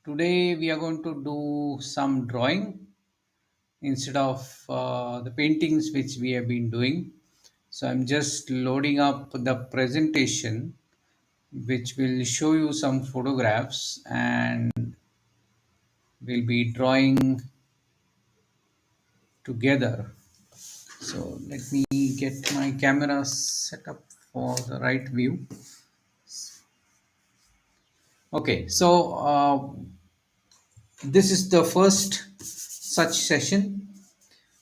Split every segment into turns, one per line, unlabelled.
Today we are going to do some drawing instead of the paintings which we have been doing. So I'm just loading up the presentation which will show you some photographs and we'll be drawing together. So let me get my camera set up for the right view. Okay, so this is the first such session.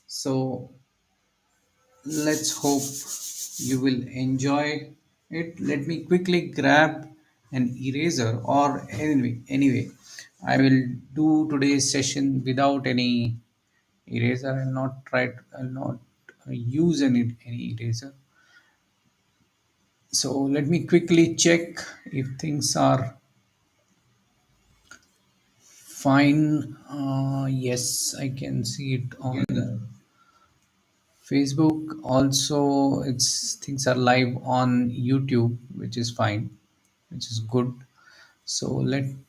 So let's hope you will enjoy it. Let me quickly grab an eraser or anyway, I will do today's session without any eraser. I'll not use any eraser. So let me quickly check if things are fine. Yes, I can see it on Facebook. Also, it's things are live on YouTube, which is fine, which is good. So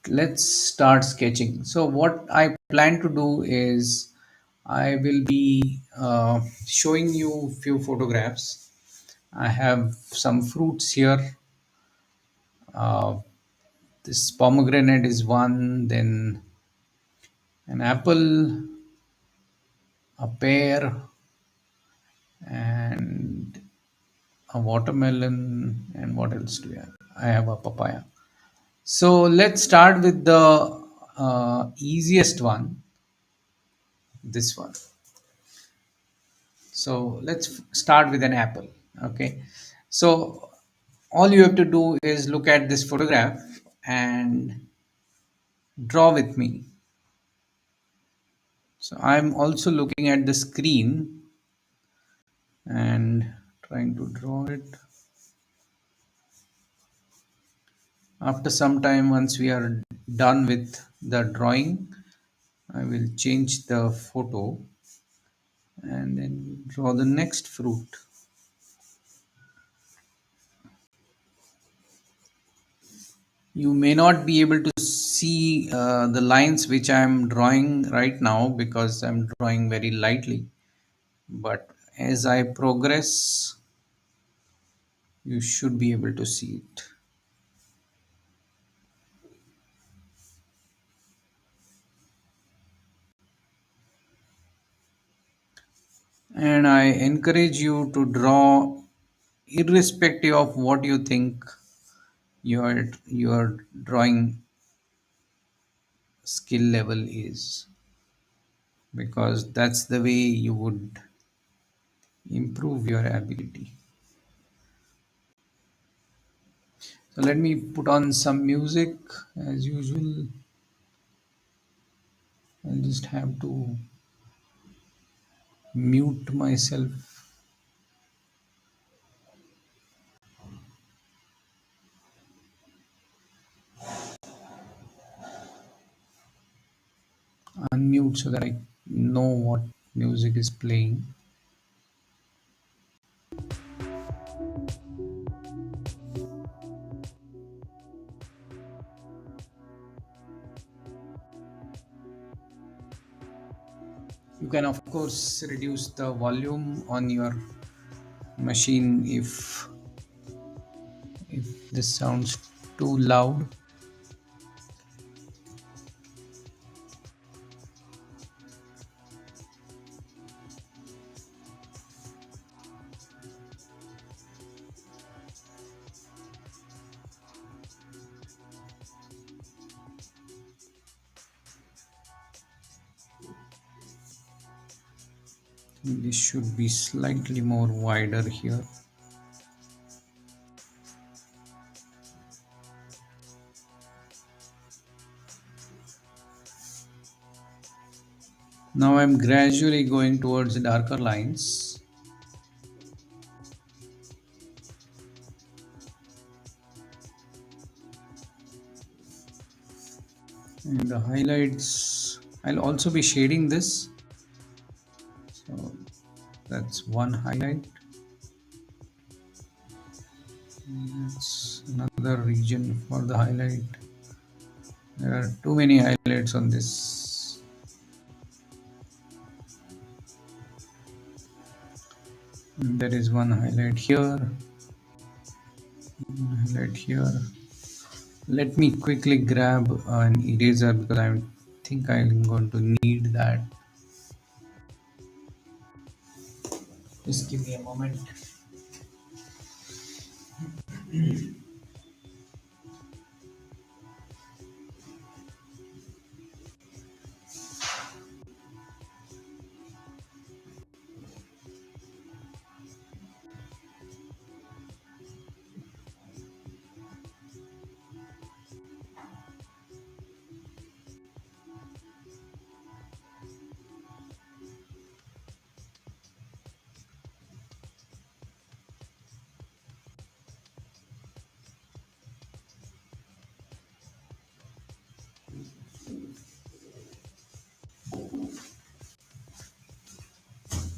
let's start sketching. So what I plan to do is I will be showing you few photographs. I have some fruits here. Uh, this pomegranate is one, then an apple, a pear, and a watermelon, and what else do we have? I have a papaya. So let's start with the easiest one, this one. So let's start with an apple. Okay. So all you have to do is look at this photograph and draw with me. So I'm also looking at the screen and trying to draw it. After some time, once we are done with the drawing, I will change the photo and then draw the next fruit. You may not be able to see the lines which I'm drawing right now because I'm drawing very lightly, but as I progress you should be able to see it. And I encourage you to draw irrespective of what you think your drawing skill level is, because that's the way you would improve your ability. So let me put on some music as usual. I'll just have to mute myself. Unmute so that I know what music is playing. You can of course reduce the volume on your machine if this sounds too loud. This should be slightly more wider here. Now I'm gradually going towards the darker lines. And the highlights, I'll also be shading this. So that's one highlight. That's another region for the highlight. There are too many highlights on this. There is one highlight here, one highlight here. Let me quickly grab an eraser because I think I'm going to need that. Just give me a moment.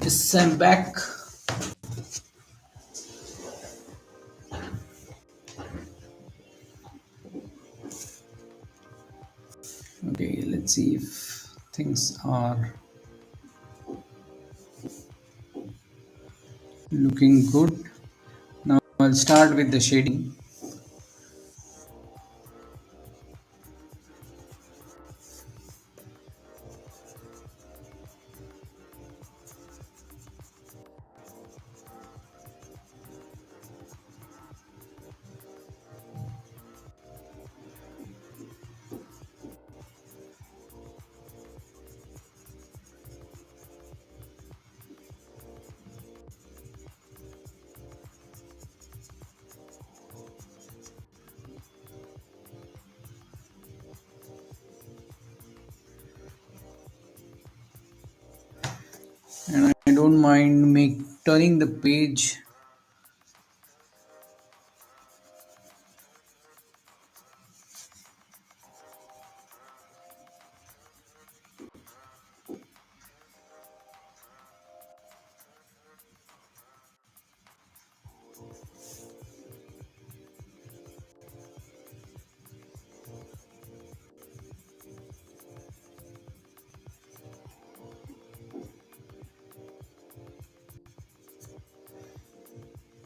Yes, I'm back. Okay, let's see if things are looking good. Now I'll start with the shading. And I don't mind turning the page.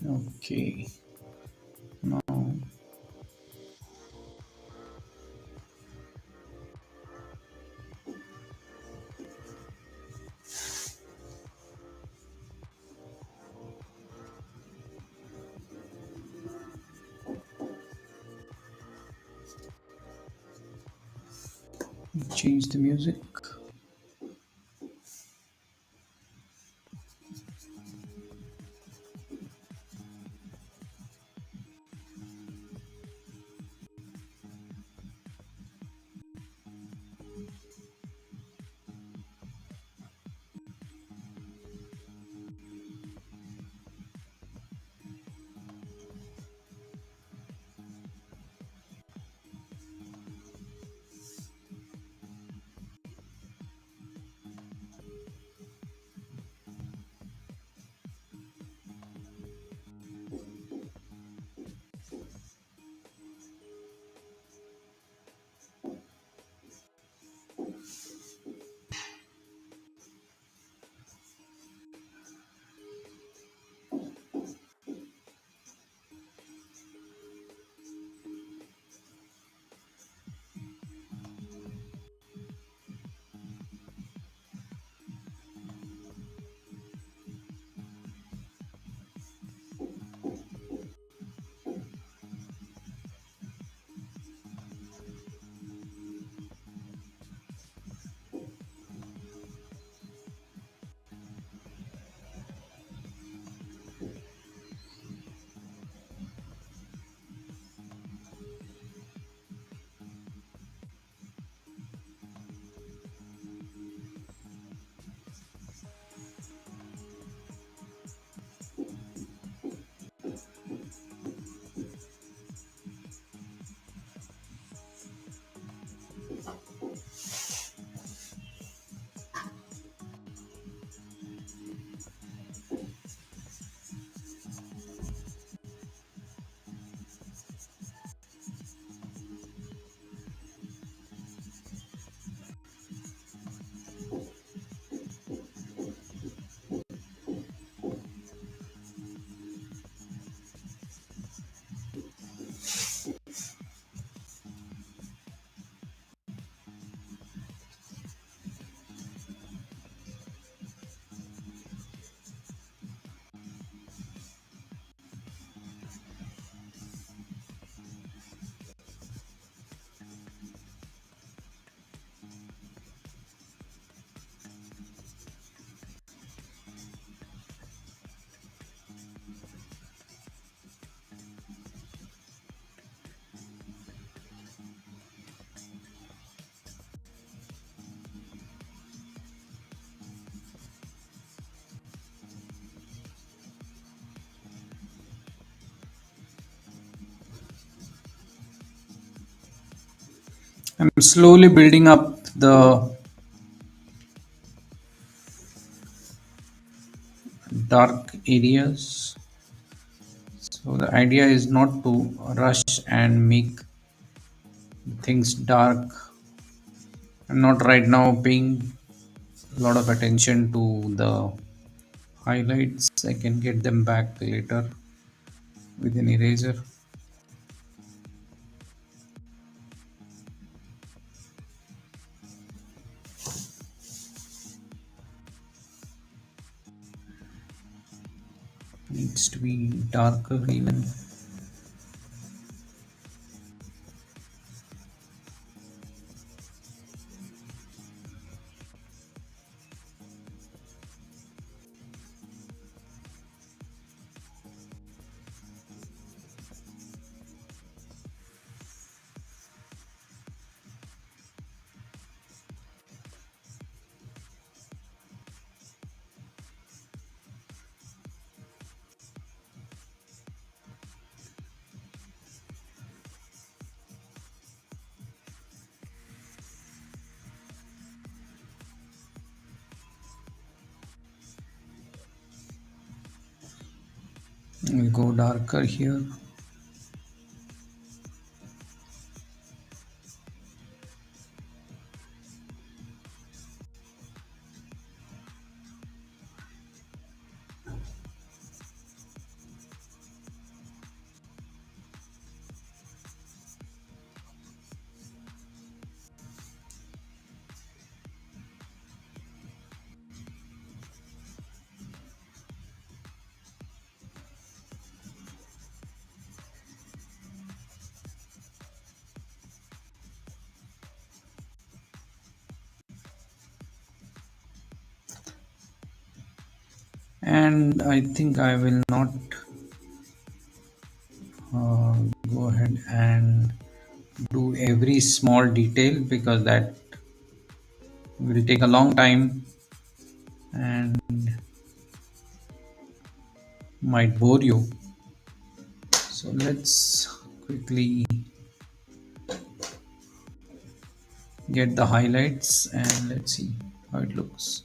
Okay, now change the music. I'm slowly building up the dark areas. So the idea is not to rush and make things dark. I'm not right now paying a lot of attention to the highlights. I can get them back later with an eraser. Needs to be darker even. We'll go darker here. And I think I will not uh, go ahead and do every small detail because that will take a long time and might bore you. So let's quickly get the highlights and let's see how it looks.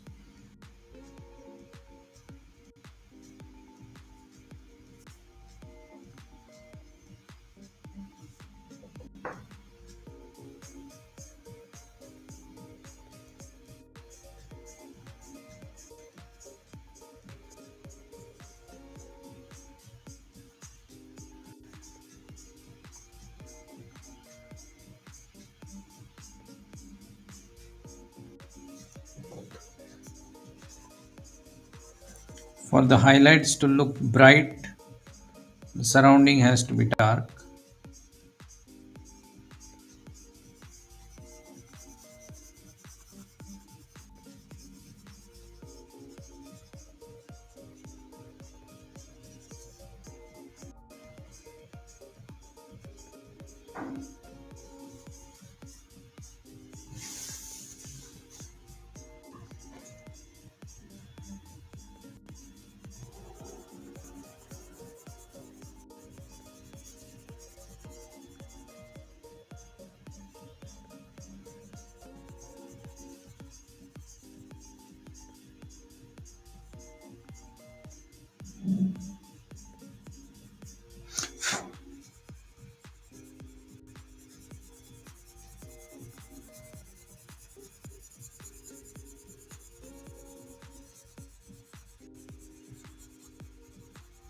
For the highlights to look bright, the surrounding has to be dark.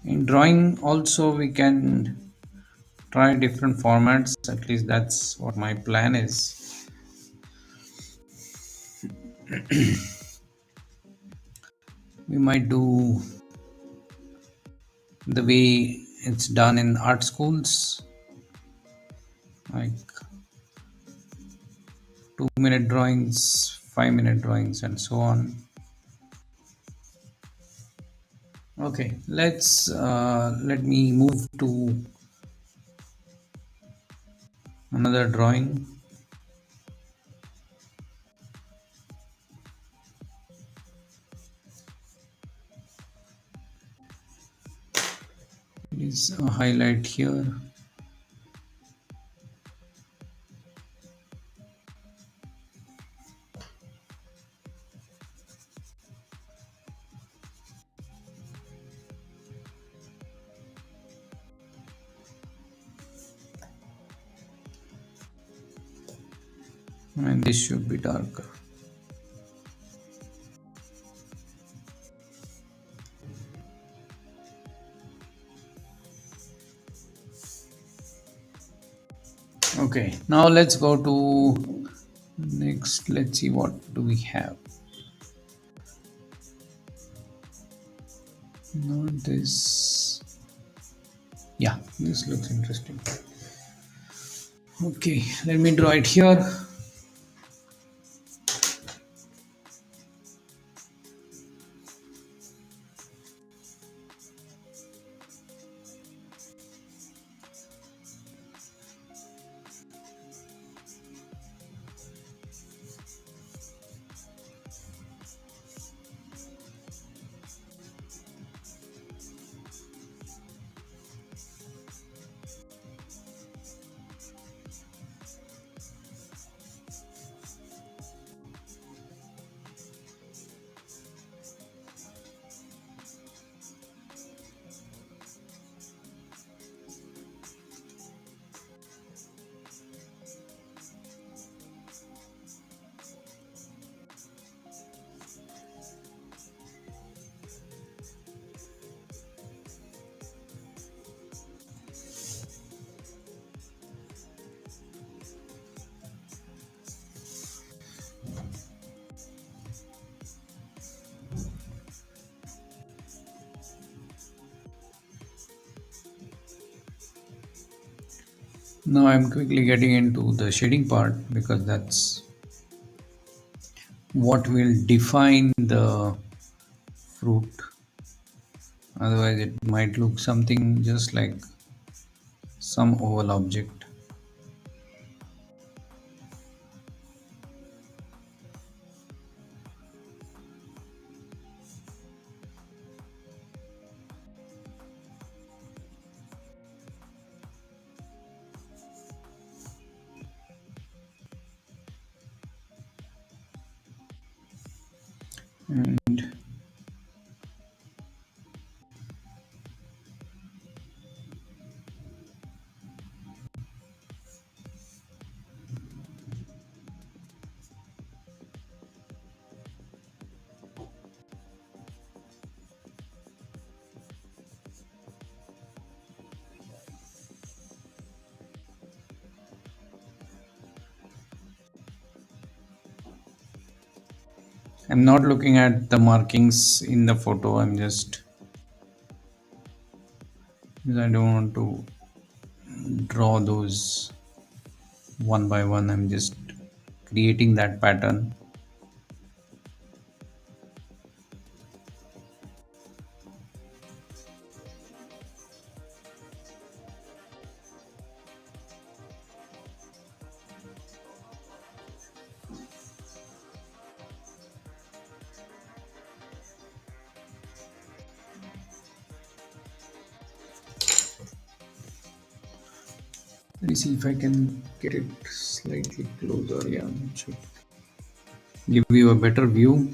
In drawing also we can try different formats, at least that's what my plan is. We might do the way it's done in art schools, like 2 minute drawings, 5 minute drawings, and so on. Okay, let me move to another drawing. Is a highlight here. and this should be darker. Okay, now let's go to next. Let's see what do we have. Not this. Yeah, this looks interesting. Okay, let me draw it here. Now I'm quickly getting into the shading part because that's what will define the fruit. Otherwise, it might look something just like some oval object. And I'm not looking at the markings in the photo. I'm just because I don't want to draw those one by one. I'm just creating that pattern. Let me see if I can get it slightly closer. Yeah, it should give you a better view.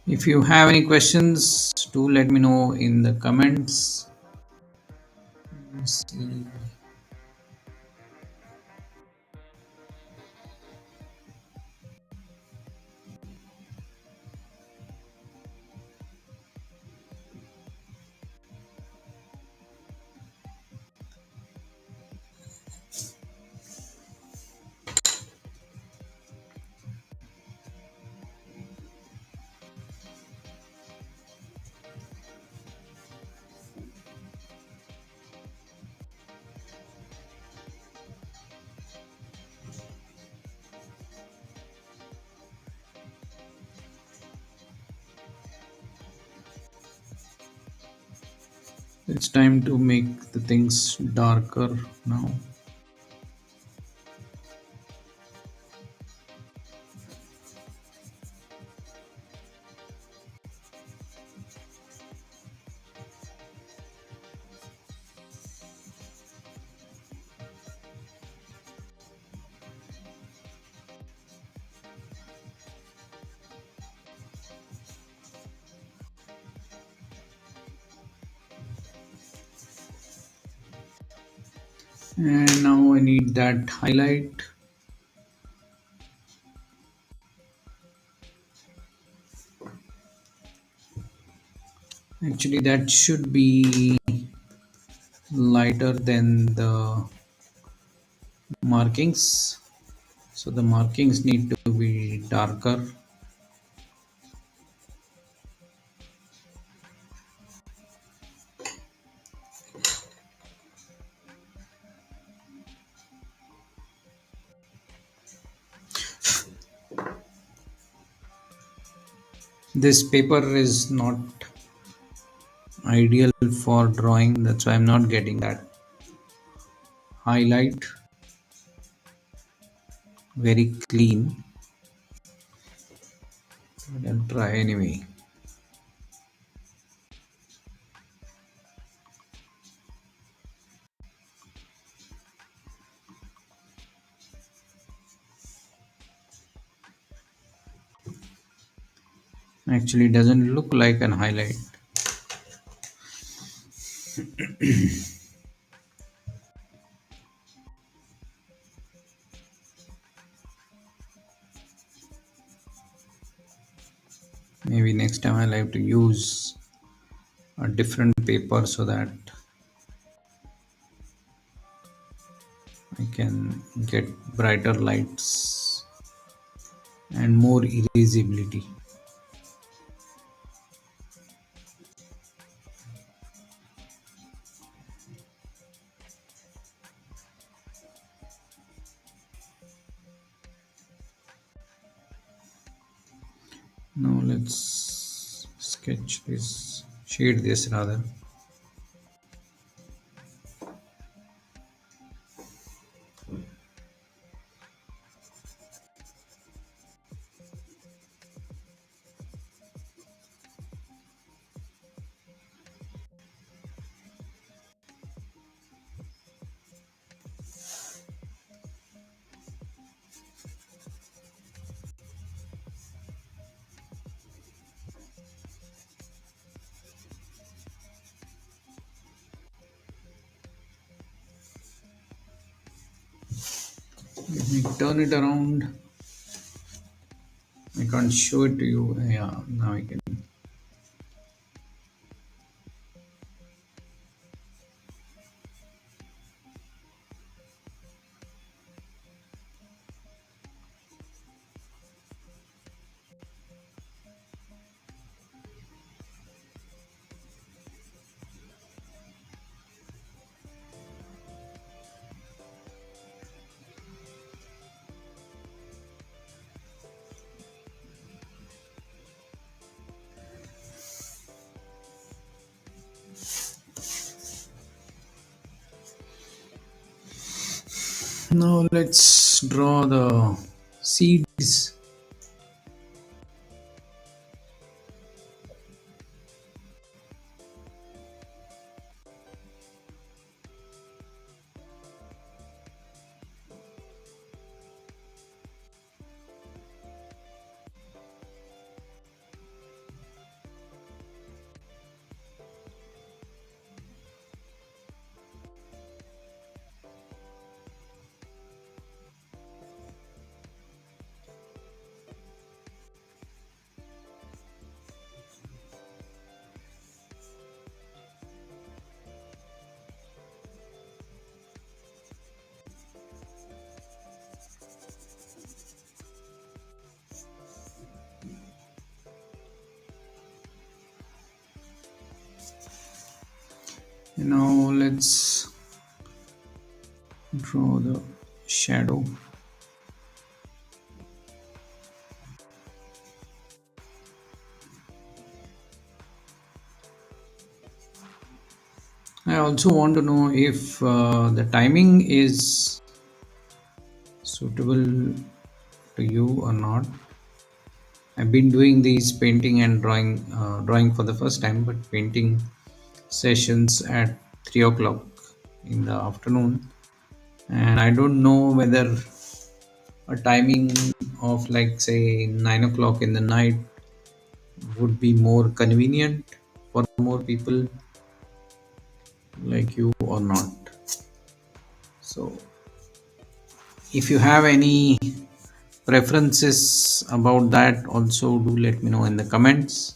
If you have any questions, do let me know in the comments. Let's see. It's time to make the things darker now. And now I need that highlight. Actually, that should be lighter than the markings. So the markings need to be darker. This paper is not ideal for drawing, that's why I'm not getting that highlight very clean. But I'll try anyway. Actually, it doesn't look like an highlight. Maybe next time I'll have to use a different paper so that I can get brighter lights and more erasability. Now let's sketch this, shade this rather. Let me turn it around. I can't show it to you. Yeah, now I can. Now let's draw the seeds. Now let's draw the shadow. I also want to know if the timing is suitable to you or not. I've been doing these painting and drawing for the first time, but painting sessions at 3 o'clock in the afternoon, and I don't know whether a timing of like say 9 o'clock in the night would be more convenient for more people like you or not. So, if you have any preferences about that, also do let me know in the comments.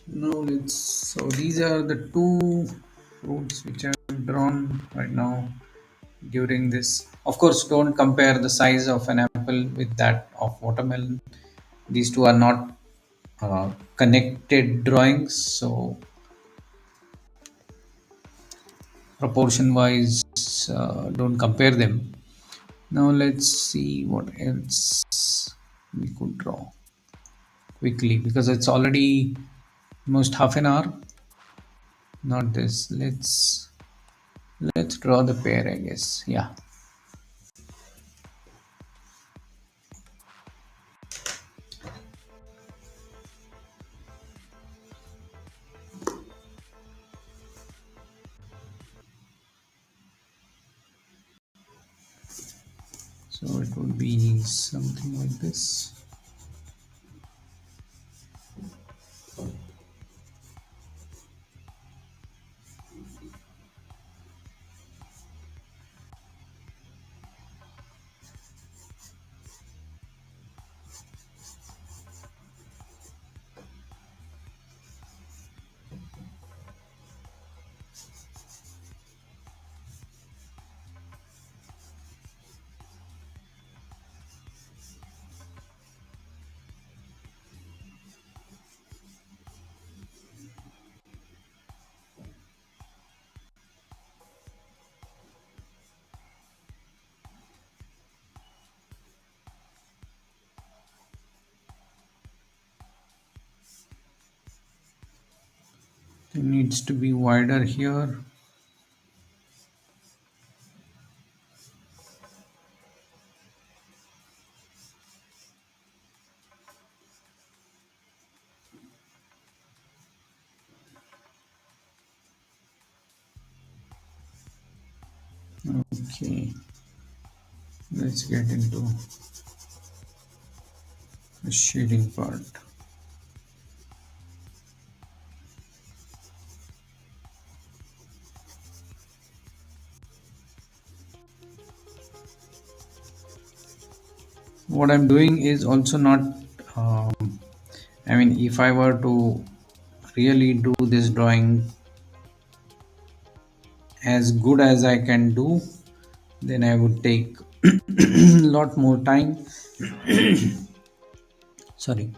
Now let's. So these are the two fruits which I've drawn right now during this. Of course, don't compare the size of an apple with that of watermelon. These two are not connected drawings, so proportion wise, don't compare them. Now let's see what else we could draw quickly because it's already almost half an hour. Not this. Let's draw the pair, I guess. Yeah. So it would be something like this. It needs to be wider here. Okay. Let's get into the shading part. What I'm doing is also not. Um, I mean, if I were to really do this drawing as good as I can do, then I would take a lot more time. Sorry.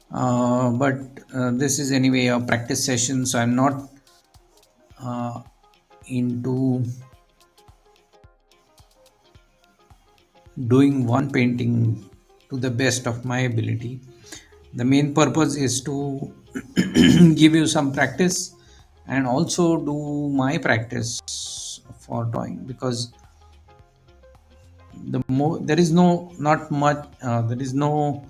But this is anyway a practice session, so I'm not uh, into doing one painting to the best of my ability. The main purpose is to give you some practice and also do my practice for drawing because the more there is no not much there is no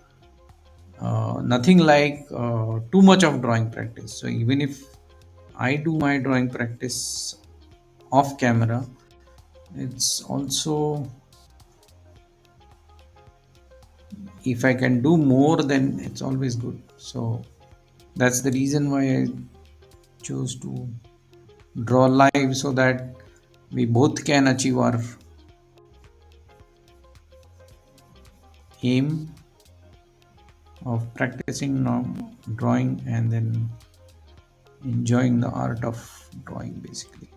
nothing like too much of drawing practice. So even if I do my drawing practice off camera, it's also if I can do more, then it's always good. So that's the reason why I chose to draw live so that we both can achieve our aim of practicing drawing and then enjoying the art of drawing basically.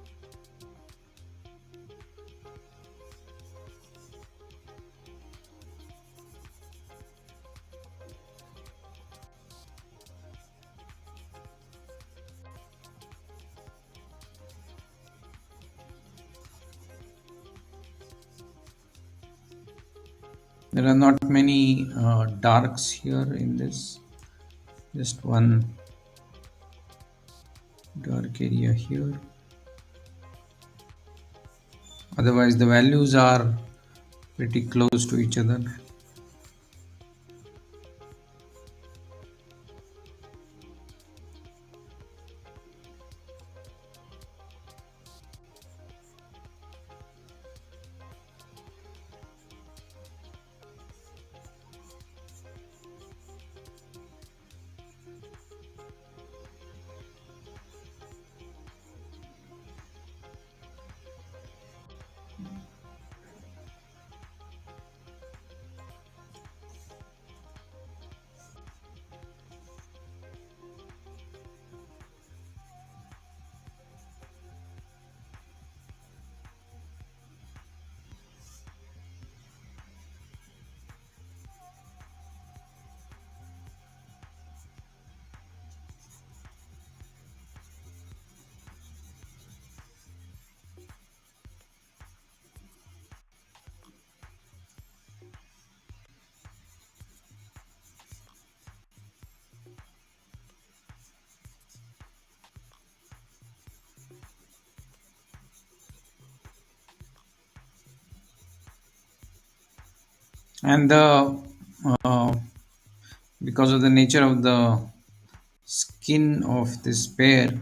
There are not many darks here in this, just one dark area here. Otherwise, the values are pretty close to each other. And the uh, because of the nature of the skin of this pear,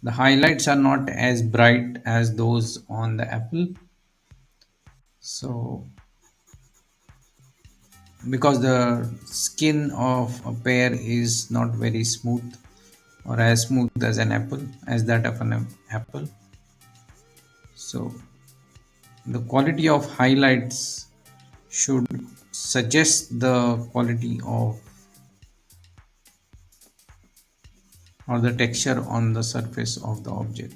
the highlights are not as bright as those on the apple. So, because the skin of a pear is not very smooth or as smooth as an apple, as that of an apple, so the quality of highlights should suggest the quality of or the texture on the surface of the object.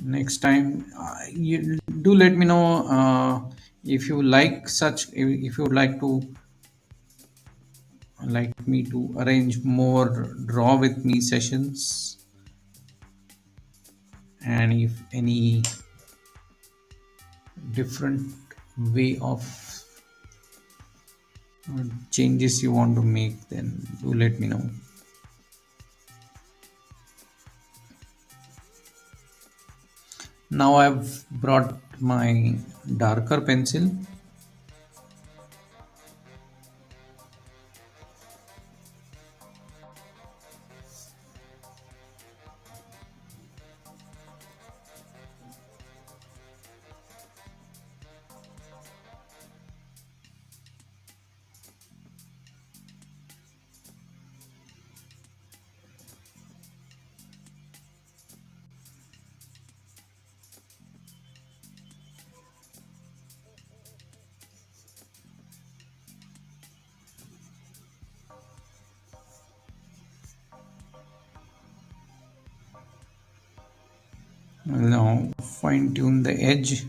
Next time, you do let me know if you like such, if you would like me to arrange more draw with me sessions, and if any different way of changes you want to make, then do let me know. Now I've brought my darker pencil. I'll now fine tune the edge.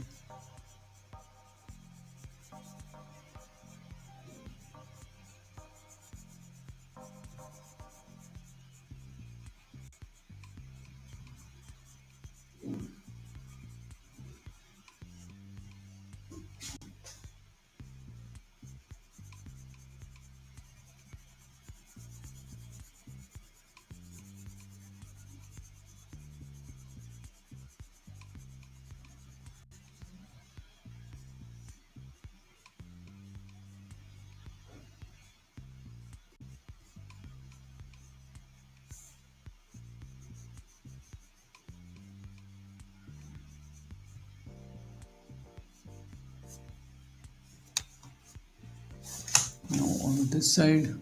on this side.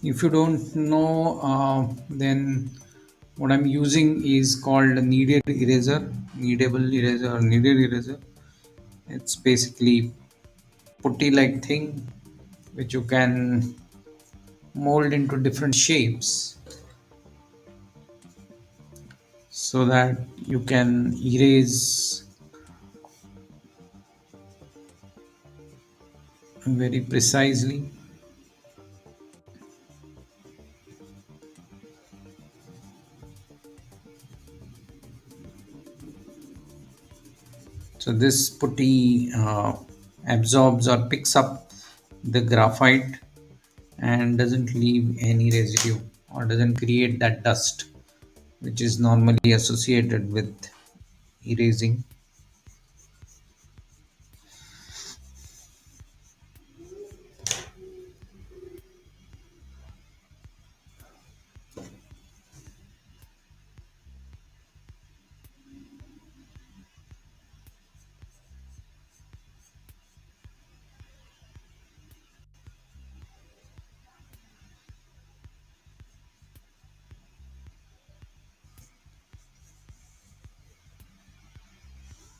If you don't know, then what I'm using is called kneadable eraser or kneaded eraser. It's basically putty like thing which you can mold into different shapes so that you can erase very precisely. So this putty absorbs or picks up the graphite and doesn't leave any residue or doesn't create that dust which is normally associated with erasing.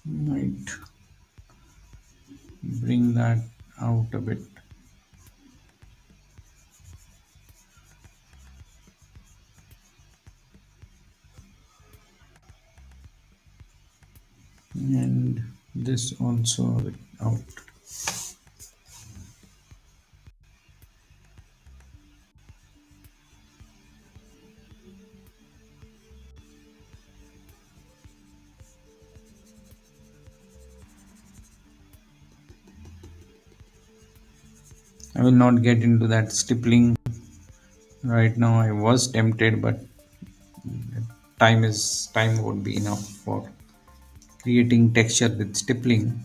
Might bring that out a bit. And this also a bit out. I will not get into that stippling right now. I was tempted, but time won't be enough for creating texture with stippling.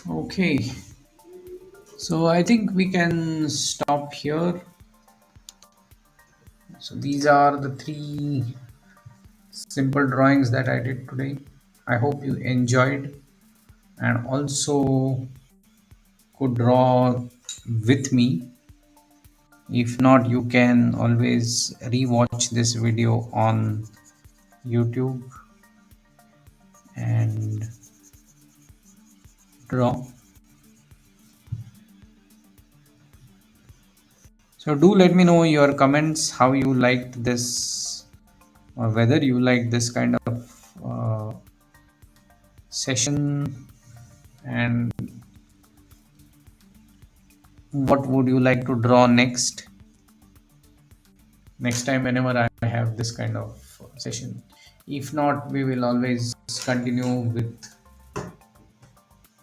Okay, so I think we can stop here. So these are the three simple drawings that I did today. I hope you enjoyed and also could draw with me. If not, you can always rewatch this video on YouTube and draw. So do let me know your comments how you liked this or whether you like this kind of session, and what would you like to draw next time whenever I have this kind of session. If not, we will always continue with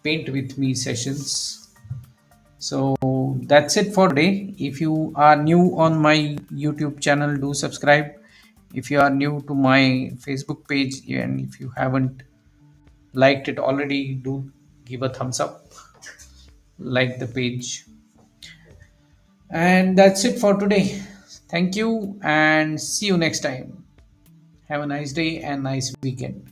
paint with me sessions. So that's it for today. If you are new on my YouTube channel, do subscribe. If you are new to my Facebook page and if you haven't liked it already, do give a thumbs up, like the page. And that's it for today. Thank you and see you next time. Have a nice day and nice weekend.